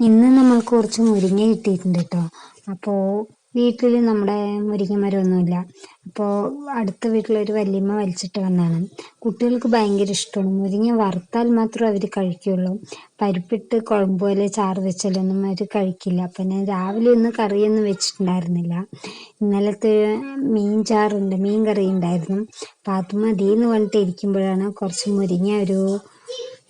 ഇന്ന് നമ്മൾക്ക് കുറച്ച് മുരിങ്ങ കിട്ടിയിട്ടുണ്ട് കേട്ടോ. അപ്പോൾ വീട്ടിൽ നമ്മുടെ മുരിങ്ങ മരമൊന്നുമില്ല. അപ്പോൾ അടുത്ത വീട്ടിലൊരു വല്യമ്മ വലിച്ചിട്ട് വന്നതാണ്. കുട്ടികൾക്ക് ഭയങ്കര ഇഷ്ടമാണ് മുരിങ്ങ. വറുത്താൽ മാത്രമേ അവർ കഴിക്കുകയുള്ളൂ. പരിപ്പിട്ട് കുഴമ്പ് പോലെ ചാറ് വെച്ചാലൊന്നും അവർ കഴിക്കില്ല. അപ്പം ഞാൻ രാവിലെ ഒന്നും കറിയൊന്നും വെച്ചിട്ടുണ്ടായിരുന്നില്ല. ഇന്നലത്തെ മീൻ ചാറുണ്ട്, മീൻ കറി ഉണ്ടായിരുന്നു. അപ്പം അത് മതിയെന്ന് പറഞ്ഞിട്ട് ഇരിക്കുമ്പോഴാണ് കുറച്ച് മുരിങ്ങ ഒരു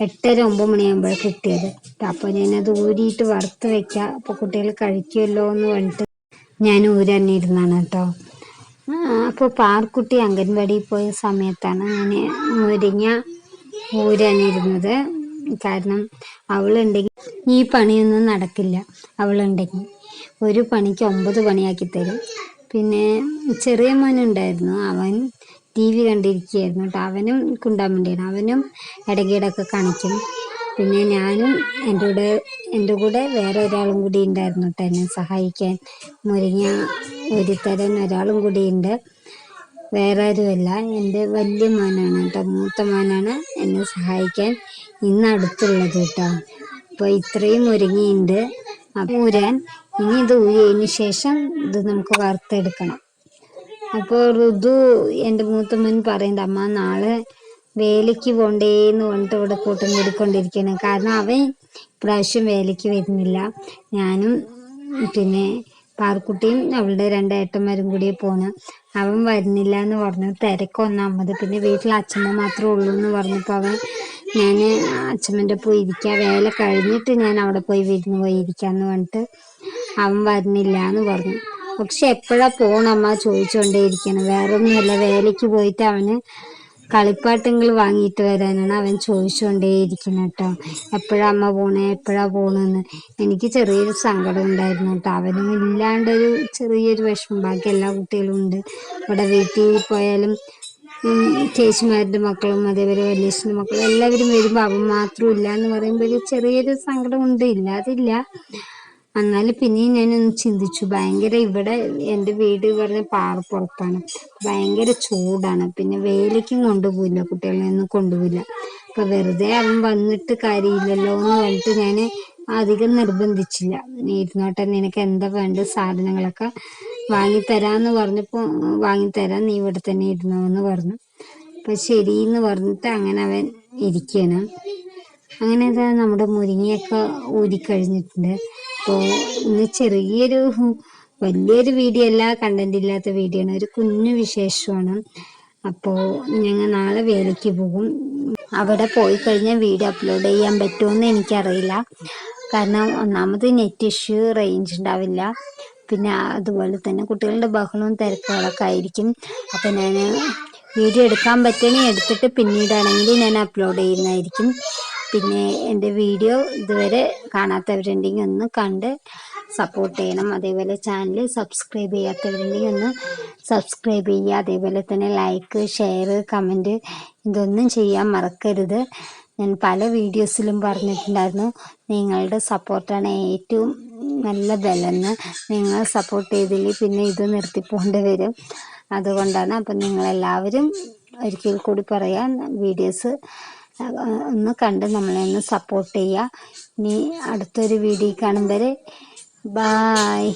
8:30-9 മണിയാകുമ്പോൾ കിട്ടിയത്. അപ്പോൾ ഞാനത് ഊരിയിട്ട് വറുത്ത് വെക്കാം, അപ്പോൾ കുട്ടികൾ കഴിക്കുമല്ലോ എന്ന് പറഞ്ഞിട്ട് ഞാൻ ഊരാനിരുന്നാണ് കേട്ടോ. അപ്പോൾ പാർക്കുട്ടി അംഗൻവാടിയിൽ പോയ സമയത്താണ് ഞാൻ മുരിങ്ങ ഊരാനിരുന്നത്. കാരണം അവളുണ്ടെങ്കിൽ ഈ പണിയൊന്നും നടക്കില്ല. അവളുണ്ടെങ്കിൽ ഒരു പണിക്ക് 9 പണിയാക്കി തരും. പിന്നെ ചെറിയ മോനുണ്ടായിരുന്നു, അവൻ TV കണ്ടിരിക്കുകയായിരുന്നു കേട്ടോ. അവനും കുണ്ടാൻ വേണ്ടിയാണ്, അവനും ഇടയ്ക്കിടയ്ക്ക് കാണിക്കും. പിന്നെ ഞാനും എൻ്റെ കൂടെ വേറെ ഒരാളും കൂടി ഉണ്ടായിരുന്നു കേട്ടോ എന്നെ സഹായിക്കാൻ. മുരിങ്ങ ഊരിത്തരാൻ ഒരാളും കൂടി ഉണ്ട്. വേറെ ആരുമല്ല, എൻ്റെ വലിയ മോനാണ് കേട്ടോ, മൂത്ത മോനാണ് എന്നെ സഹായിക്കാൻ ഇന്ന് അടുത്തുള്ളത് കേട്ടോ. അപ്പോൾ ഇത്രയും മുരിങ്ങയുണ്ട്. അപ്പോൾ ഊരാൻ ഇനി ഇത് ഊരിയതിന് ശേഷം ഇത് നമുക്ക് വറുത്തെടുക്കണം. അപ്പോൾ ഋതു എൻ്റെ മൂത്ത മോൻ പറയുന്നത്, അമ്മ നാളെ വേലയ്ക്ക് പോണ്ടേന്ന് പറഞ്ഞിട്ട് ഇവിടെ കൂട്ടം കൂടിക്കൊണ്ടിരിക്കുകയാണ്. കാരണം അവൻ ഇപ്രാവശ്യം വേലയ്ക്ക് വരുന്നില്ല. ഞാനും പിന്നെ പാർക്കുട്ടിയും അവളുടെ 2 ഏട്ടന്മാരും കൂടി പോണ്. അവൻ വരുന്നില്ല എന്ന് പറഞ്ഞു. തിരക്കൊന്നാമത്, പിന്നെ വീട്ടിൽ അച്ഛമ്മ മാത്രമേ ഉള്ളൂ എന്ന് പറഞ്ഞപ്പോൾ ഞാൻ അച്ഛമ്മൻ്റെ പോയി ഇരിക്കാം, വേല കഴിഞ്ഞിട്ട് ഞാൻ അവിടെ പോയി വിരുന്ന് പോയി ഇരിക്കാമെന്ന് പറഞ്ഞിട്ട് അവൻ വരുന്നില്ല എന്ന് പറഞ്ഞു. പക്ഷെ എപ്പോഴാണ് പോണമ്മ ചോദിച്ചുകൊണ്ടേ ഇരിക്കണം. വേറൊന്നുമല്ല, വേലയ്ക്ക് പോയിട്ട് അവന് കളിപ്പാട്ടങ്ങൾ വാങ്ങിയിട്ട് വരാനാണ് അവൻ ചോദിച്ചുകൊണ്ടേ ഇരിക്കുന്നത് കേട്ടോ. എപ്പോഴാണ് അമ്മ പോണേ, എപ്പോഴാണ് പോകണമെന്ന്. എനിക്ക് ചെറിയൊരു സങ്കടം ഉണ്ടായിരുന്നു കേട്ടോ. അവനും ഇല്ലാണ്ടൊരു ചെറിയൊരു വിഷമം. ബാക്കി എല്ലാ കുട്ടികളും ഉണ്ട്. ഇവിടെ വീട്ടിൽ പോയാലും ചേച്ചിമാരുടെ മക്കളും അതേപോലെ വലിയച്ഛൻ്റെ മക്കളും എല്ലാവരും വരുമ്പോൾ അവൻ മാത്രം ഇല്ല എന്ന് പറയുമ്പോൾ ഒരു ചെറിയൊരു സങ്കടമുണ്ട്, ഇല്ലാതില്ല. എന്നാലും പിന്നെയും ഞാനൊന്ന് ചിന്തിച്ചു, ഭയങ്കര ഇവിടെ എൻ്റെ വീട് പറഞ്ഞ പാറപ്പുറത്താണ്, ഭയങ്കര ചൂടാണ്. പിന്നെ വേലയ്ക്കും കൊണ്ടുപോയില്ല, കുട്ടികളെ ഒന്നും കൊണ്ടുപോയില്ല. അപ്പം വെറുതെ അവൻ വന്നിട്ട് കാര്യമില്ലല്ലോ എന്ന് പറഞ്ഞിട്ട് ഞാൻ അധികം നിർബന്ധിച്ചില്ല. ഇരുന്നോട്ടെ, നിനക്ക് എന്താ വേണ്ട സാധനങ്ങളൊക്കെ വാങ്ങിത്തരാമെന്ന് പറഞ്ഞപ്പോൾ വാങ്ങിത്തരാം, നീ ഇവിടെ തന്നെ ഇരുന്നോ എന്ന് പറഞ്ഞു. അപ്പം ശരിയെന്ന് പറഞ്ഞിട്ട് അങ്ങനെ അവൻ ഇരിക്കുകയാണ്. അങ്ങനെ ഇതാ നമ്മുടെ മുരിങ്ങയൊക്കെ ഊരിക്കഴിഞ്ഞിട്ടുണ്ട്. അപ്പോൾ ഇന്ന് ചെറിയൊരു വലിയൊരു വീഡിയോ അല്ല, കണ്ടന്റ് ഇല്ലാത്ത വീഡിയോ ആണ്, ഒരു കുഞ്ഞു വിശേഷമാണ്. അപ്പോൾ ഞങ്ങൾ നാളെ വേലയ്ക്ക് പോകും. അവിടെ പോയി കഴിഞ്ഞാൽ വീഡിയോ അപ്ലോഡ് ചെയ്യാൻ പറ്റുമെന്ന് എനിക്കറിയില്ല. കാരണം ഒന്നാമത് നെറ്റ് ഇഷ്യൂ, റേഞ്ച് ഉണ്ടാവില്ല. പിന്നെ അതുപോലെ തന്നെ കുട്ടികളുടെ ബഹളവും തിരക്കുകളൊക്കെ ആയിരിക്കും. അപ്പോൾ ഞാൻ വീഡിയോ എടുക്കാൻ പറ്റുകയാണെങ്കിൽ എടുത്തിട്ട് പിന്നീടാണെങ്കിൽ ഞാൻ അപ്ലോഡ് ചെയ്യുന്നതായിരിക്കും. പിന്നെ എൻ്റെ വീഡിയോ ഇതുവരെ കാണാത്തവരുണ്ടെങ്കിൽ ഒന്ന് കണ്ട് സപ്പോർട്ട് ചെയ്യണം. അതേപോലെ ചാനൽ സബ്സ്ക്രൈബ് ചെയ്യാത്തവരുണ്ടെങ്കിൽ ഒന്ന് സബ്സ്ക്രൈബ് ചെയ്യുക. അതേപോലെ തന്നെ ലൈക്ക്, ഷെയർ, കമൻറ്റ് ഇതൊന്നും ചെയ്യാൻ മറക്കരുത്. ഞാൻ പല വീഡിയോസിലും പറഞ്ഞിട്ടുണ്ടായിരുന്നു, നിങ്ങളുടെ സപ്പോർട്ടാണ് ഏറ്റവും നല്ല ബലമെന്ന്. നിങ്ങൾ സപ്പോർട്ട് ചെയ്തില്ലെങ്കിൽ പിന്നെ ഇത് നിർത്തിപ്പോണ്ടി വരും. അതുകൊണ്ടാണ്. അപ്പം നിങ്ങളെല്ലാവരും ഒരിക്കൽ കൂടി പറയാൻ, വീഡിയോസ് ഒന്ന് കണ്ട് നമ്മളെ ഒന്ന് സപ്പോർട്ട് ചെയ്യുക. ഇനി അടുത്തൊരു വീഡിയോ കാണും വരെ ബായ്.